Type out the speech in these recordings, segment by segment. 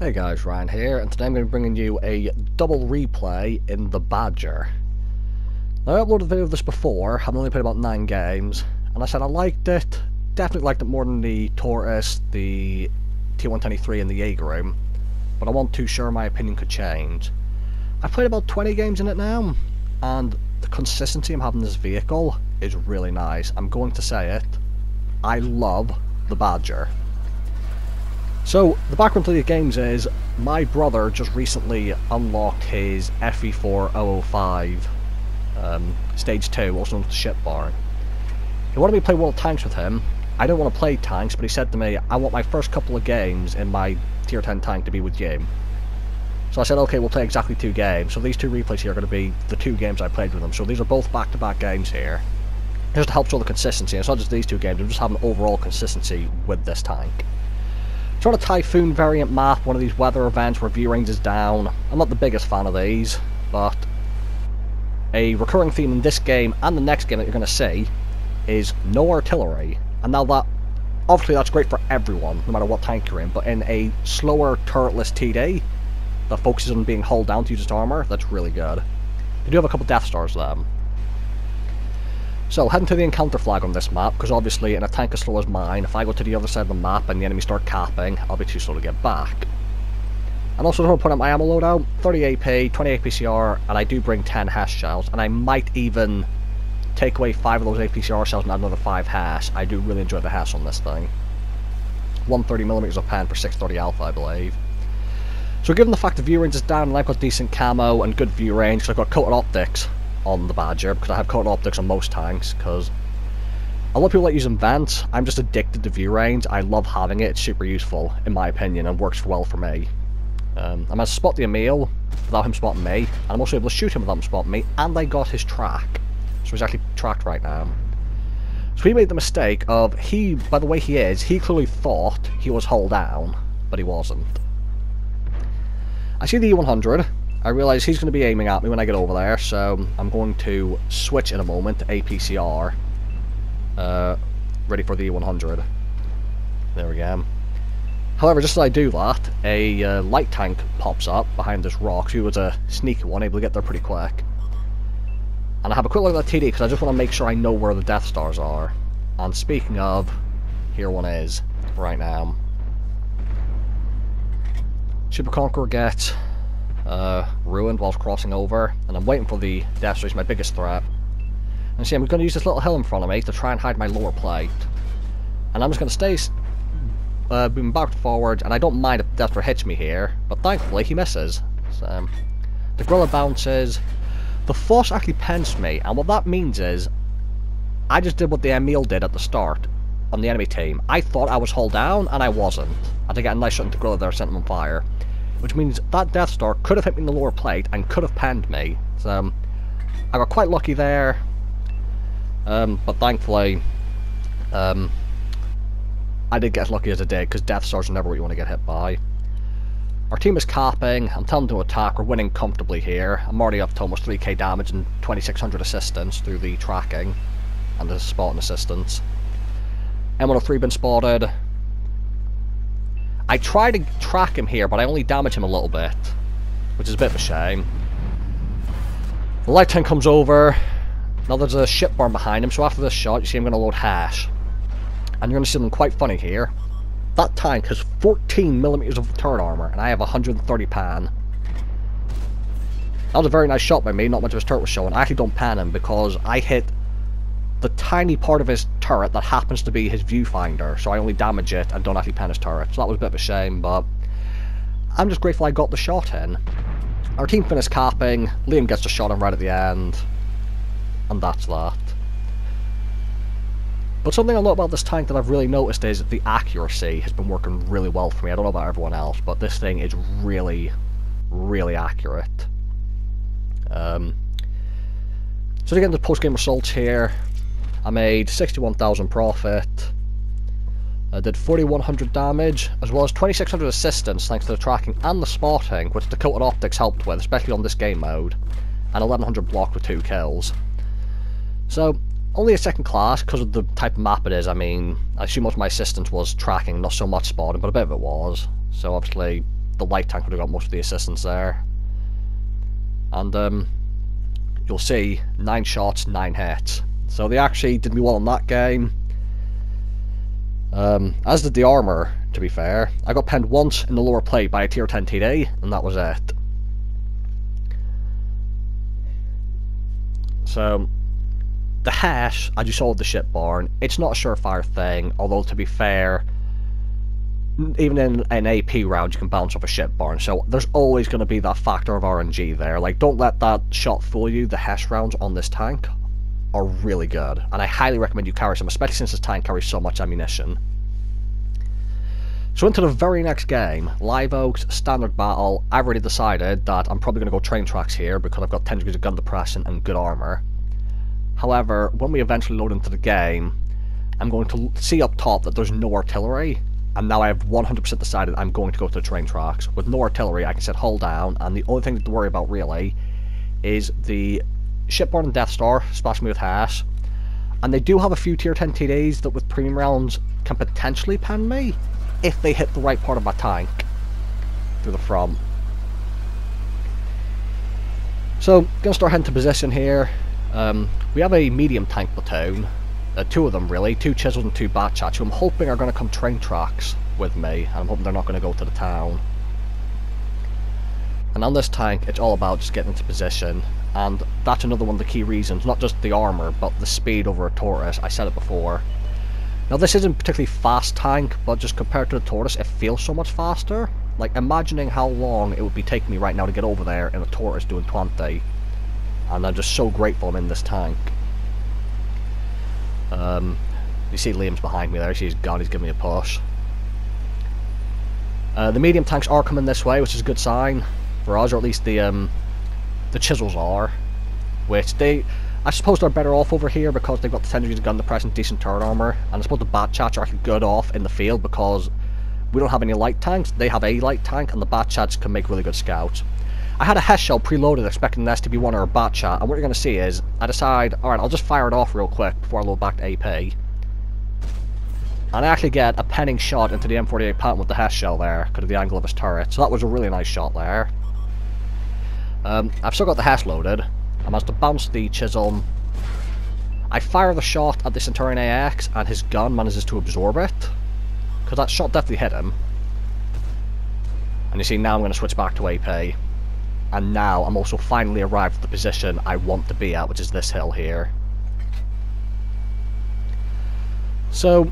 Hey guys, Ryan here, and today I'm going to be bringing you a double replay in the Badger. Now, I uploaded a video of this before. I've only played about 9 games, and I said I liked it. Definitely liked it more than the Tortoise, the T123 and the Jaeger, but I wasn't too sure my opinion could change. I've played about 20 games in it now, and the consistency I'm having in this vehicle is really nice. I'm going to say it. I love the Badger. So, the background to these games is, my brother just recently unlocked his FE4005 Stage 2, also known as the Ship Barn. He wanted me to play World of Tanks with him. I don't want to play tanks, but he said to me, I want my first couple of games in my Tier 10 tank to be with you. So I said, okay, we'll play exactly 2 games. So these 2 replays here are going to be the 2 games I played with him. So these are both back-to-back games here. Just to help show the consistency. It's not just these 2 games, I'm just having overall consistency with this tank. It's on a Typhoon variant map, one of these weather events where view range is down. I'm not the biggest fan of these, but a recurring theme in this game and the next game that you're going to see is no artillery. And now that, obviously that's great for everyone, no matter what tank you're in, but in a slower turretless TD that focuses on being hulled down to use its armour, that's really good. They do have a couple Death Stars though. So, heading to the encounter flag on this map, because obviously in a tank as slow as mine, if I go to the other side of the map and the enemy start capping, I'll be too slow to get back. And also, to put up my ammo loadout, 30 AP, 20 APCR, and I do bring 10 HES shells, and I might even take away 5 of those APCR shells and add another 5 HES. I do really enjoy the HES on this thing. 130mm of pen for 630 Alpha, I believe. So given the fact the view range is down and I've got decent camo and good view range, because I've got coated optics on the Badger, because I have coated optics on most tanks, because a lot of people like using vents. I'm just addicted to view range. I love having it. It's super useful, in my opinion, and works well for me. I'm able to spot the Emil without him spotting me, and I'm also able to shoot him without him spotting me, and I got his track. So he's actually tracked right now. So he made the mistake of, by the way he clearly thought he was hull down, but he wasn't. I see the E100. I realise he's going to be aiming at me when I get over there, so I'm going to switch in a moment to APCR. Ready for the E100. There we go. However, just as I do that, a light tank pops up behind this rock. So he was a sneaky one, able to get there pretty quick. And I have a quick look at that TD, because I just want to make sure I know where the Death Stars are. And speaking of, here one is, right now. Super Conqueror gets ruined whilst crossing over, and I'm waiting for the Death Star. He's my biggest threat. And see, I'm going to use this little hill in front of me to try and hide my lower plate. And I'm just going to stay moving back and forward, and I don't mind if the Death Star hits me here, but thankfully he misses. So, the Gorilla bounces. The Foss actually pens me, and what that means is, I just did what the Emil did at the start on the enemy team. I thought I was hull down, and I wasn't. I had to get a nice shot into the Gorilla there, sent him on fire. Which means that Death Star could have hit me in the lower plate and could have penned me. So I got quite lucky there, but thankfully I did get as lucky as I did, because Death Stars are never what you want to get hit by. Our team is capping. I'm telling them to attack. We're winning comfortably here. I'm already up to almost 3k damage and 2600 assistance through the tracking and the spotting assistance. M103 been spotted. I try to track him here, but I only damage him a little bit, which is a bit of a shame. The light tank comes over. Now there's a ship barn behind him, so after this shot, you see I'm going to load hash. And you're going to see something quite funny here. That tank has 14mm of turret armor, and I have 130 pan. That was a very nice shot by me, not much of his turret was showing. I actually don't pan him, because I hit the tiny part of his turret that happens to be his viewfinder, so I only damage it and don't actually pan his turret. So that was a bit of a shame, but I'm just grateful I got the shot in. Our team finished capping. Liam gets the shot in right at the end, and that's that. But something I know about this tank that I've really noticed is the accuracy has been working really well for me. I don't know about everyone else, but this thing is really, really accurate. So to get into post-game results here, I made 61,000 profit, I did 4,100 damage, as well as 2,600 assistance thanks to the tracking and the spotting, which the coated optics helped with, especially on this game mode, and 1,100 blocked with 2 kills. So, only a second class, because of the type of map it is. I mean, I assume most of my assistance was tracking, not so much spotting, but a bit of it was. So obviously, the light tank would have got most of the assistance there. And you'll see 9 shots, 9 hits. So they actually did me well in that game. As did the armor, to be fair. I got penned once in the lower plate by a tier 10 TD, and that was it. So, the hash, as you saw with the shipborne, it's not a surefire thing, although to be fair, even in an AP round you can bounce off a shipborne, so there's always going to be that factor of RNG there. Like, don't let that shot fool you. The hash rounds on this tank are really good, and I highly recommend you carry some, especially since this tank carries so much ammunition. So into the very next game, Live Oaks, Standard Battle. I've already decided that I'm probably going to go train tracks here because I've got 10 degrees of gun depression and good armor. However, when we eventually load into the game, I'm going to see up top that there's no artillery, and now I have 100% decided I'm going to go to the train tracks. With no artillery, I can set hull down, and the only thing to worry about really is the shipborne and Death Star splashing me with hash. And they do have a few tier 10 TDs that with premium rounds can potentially pen me if they hit the right part of my tank through the front. So, gonna start heading to position here. We have a medium tank platoon, 2 of them really, 2 chisels and 2 bat chats, who I'm hoping are going to come train tracks with me, and I'm hoping they're not going to go to the town. And on this tank, it's all about just getting into position, and that's another one of the key reasons, not just the armor, but the speed over a Tortoise. I said it before. Now this isn't a particularly fast tank, but just compared to the Tortoise, it feels so much faster. Like, imagining how long it would be taking me right now to get over there in a Tortoise doing 20. And I'm just so grateful I'm in this tank. You see Liam's behind me there, he's gone, he's giving me a push. The medium tanks are coming this way, which is a good sign for us, or at least the chisels are. Which I suppose they're better off over here because they've got the 10 degrees of gun depression, decent turret armor, and I suppose the bat chats are actually good off in the field because we don't have any light tanks. They have a light tank, and the bat chats can make really good scouts. I had a Hess shell preloaded expecting this to be one or a bat chat, and what you're going to see is, I decide, alright, I'll just fire it off real quick before I load back to AP. And I actually get a penning shot into the M48 Patton with the Hess shell there, because of the angle of his turret, so that was a really nice shot there. I've still got the Hess loaded. I managed to bounce the chisel. I fire the shot at the Centurion AX, and his gun manages to absorb it, because that shot definitely hit him. And you see, now I'm going to switch back to AP. And now I'm also finally arrived at the position I want to be at, which is this hill here. So,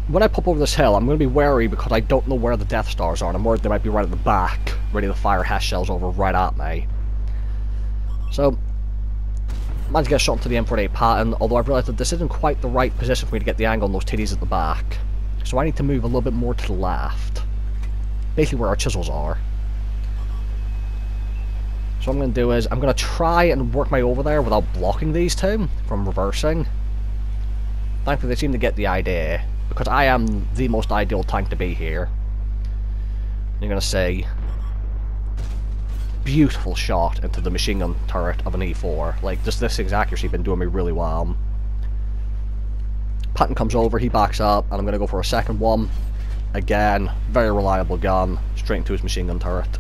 when I pop over this hill, I'm going to be wary because I don't know where the Death Stars are, and I'm worried they might be right at the back, ready to fire Hess shells over right at me. So, I managed to get a shot into the M48 Patton, although I've realised that this isn't quite the right position for me to get the angle on those TDs at the back. So I need to move a little bit more to the left. Basically where our chisels are. So what I'm going to do is, I'm going to try and work my way over there without blocking these two from reversing. Thankfully they seem to get the idea, because I am the most ideal tank to be here. You're going to see beautiful shot into the machine gun turret of an E4. Like, just this thing's accuracy been doing me really well. Patton comes over, he backs up, and I'm going to go for a second one. Again, very reliable gun, straight into his machine gun turret.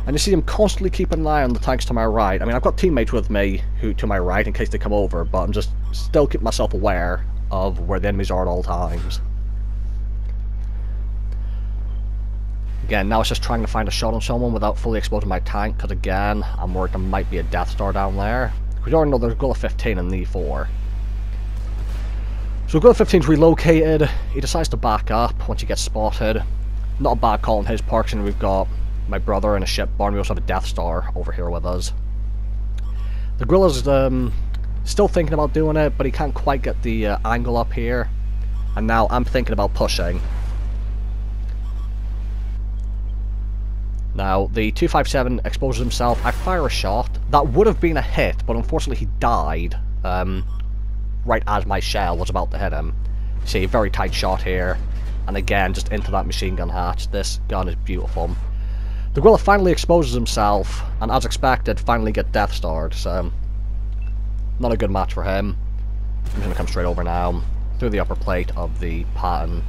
And you see him constantly keeping an eye on the tanks to my right. I mean, I've got teammates with me who to my right in case they come over, but I'm just still keeping myself aware of where the enemies are at all times. Again, now it's just trying to find a shot on someone without fully exposing my tank, because again, I'm worried there might be a Death Star down there. We already know there's a Gullah 15 in the E4. So Gullah 15's relocated, he decides to back up once he gets spotted. Not a bad call on his part, and we've got my brother in a shipborne. We also have a Death Star over here with us. The Guerrilla's still thinking about doing it, but he can't quite get the angle up here. And now I'm thinking about pushing. Now, the 257 exposes himself. I fire a shot. That would have been a hit, but unfortunately he died right as my shell was about to hit him. See, very tight shot here. And again, just into that machine gun hatch. This gun is beautiful. The Guerrilla finally exposes himself, and as expected, finally get Death Starred, so not a good match for him. I'm just going to come straight over now, through the upper plate of the Patton.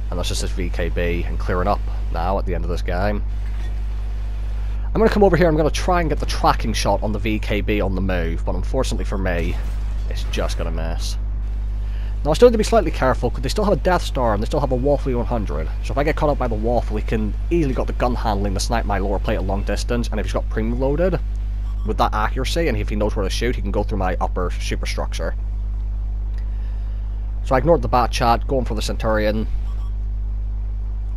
And that's just this VKB and clearing up now at the end of this game. I'm going to come over here, I'm going to try and get the tracking shot on the VKB on the move, but unfortunately for me, it's just going to miss. Now I still need to be slightly careful, because they still have a Death Star and they still have a Waffle 100. So if I get caught up by the Waffle, he can easily got the gun handling to snipe my lower plate at long distance, and if he's got premium loaded, with that accuracy, and if he knows where to shoot, he can go through my upper superstructure. So I ignored the bat chat, going for the Centurion,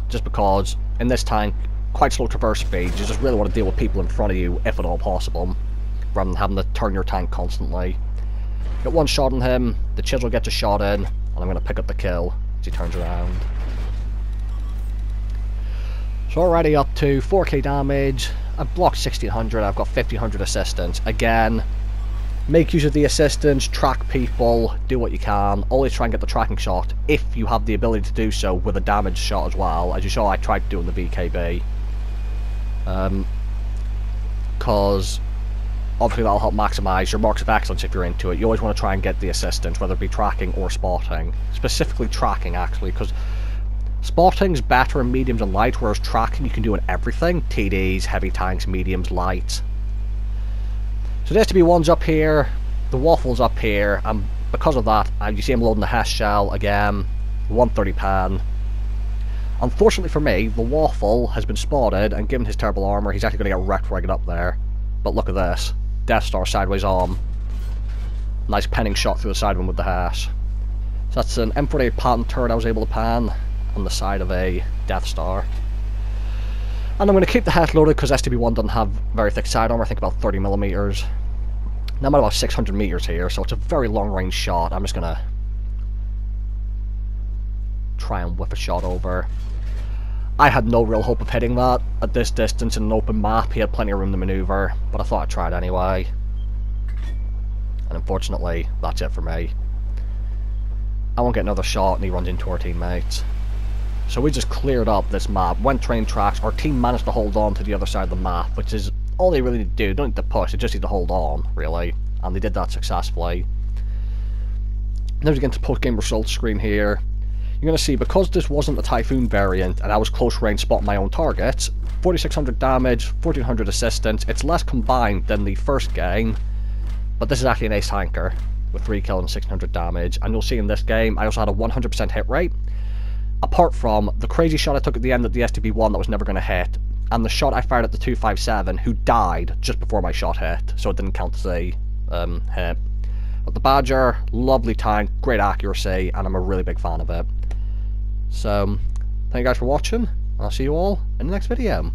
just because in this tank, quite slow traverse speed, you just really want to deal with people in front of you, if at all possible, rather than having to turn your tank constantly. Get one shot on him, the Chisel gets a shot in, and I'm going to pick up the kill as he turns around. So already up to 4k damage, I've blocked 1600, I've got 1500 assistance. Again, make use of the assistance, track people, do what you can. Always try and get the tracking shot if you have the ability to do so with a damage shot as well. As you saw, I tried to do in the VKB. Because obviously that'll help maximise your marks of excellence if you're into it. You always want to try and get the assistance, whether it be tracking or spotting. Specifically tracking, actually, because spotting's better in mediums and light, whereas tracking you can do in everything. TDs, heavy tanks, mediums, light. So the STB-1's up here, the Waffle's up here, and because of that, you see him loading the Hess shell again, 130 pan. Unfortunately for me, the Waffle has been spotted, and given his terrible armour, he's actually going to get wrecked rigged up there. But look at this, Death Star sideways on. Nice penning shot through the side of him with the Hess. So that's an M48 patent turret I was able to pan on the side of a Death Star. And I'm going to keep the Hess loaded because STB-1 doesn't have very thick side armor, I think about 30mm. Now I'm at about 600 meters here, so it's a very long range shot. I'm just going to try and whip a shot over. I had no real hope of hitting that at this distance in an open map. He had plenty of room to maneuver, but I thought I'd try it anyway. And unfortunately, that's it for me. I won't get another shot and he runs into our teammates. So we just cleared up this map, went train tracks, our team managed to hold on to the other side of the map, which is all they really need to do. They don't need to push, they just need to hold on, really. And they did that successfully. Now we get into post-game results screen here. You're going to see, because this wasn't the Typhoon variant, and I was close range spotting my own targets, 4600 damage, 1400 assistance, it's less combined than the first game, but this is actually an ace tanker, with 3 kills and 1600 damage, and you'll see in this game, I also had a 100% hit rate, apart from the crazy shot I took at the end at the STB-1 that was never going to hit, and the shot I fired at the 257, who died just before my shot hit, so it didn't count as a hit. But the Badger, lovely tank, great accuracy, and I'm a really big fan of it. So, thank you guys for watching, and I'll see you all in the next video.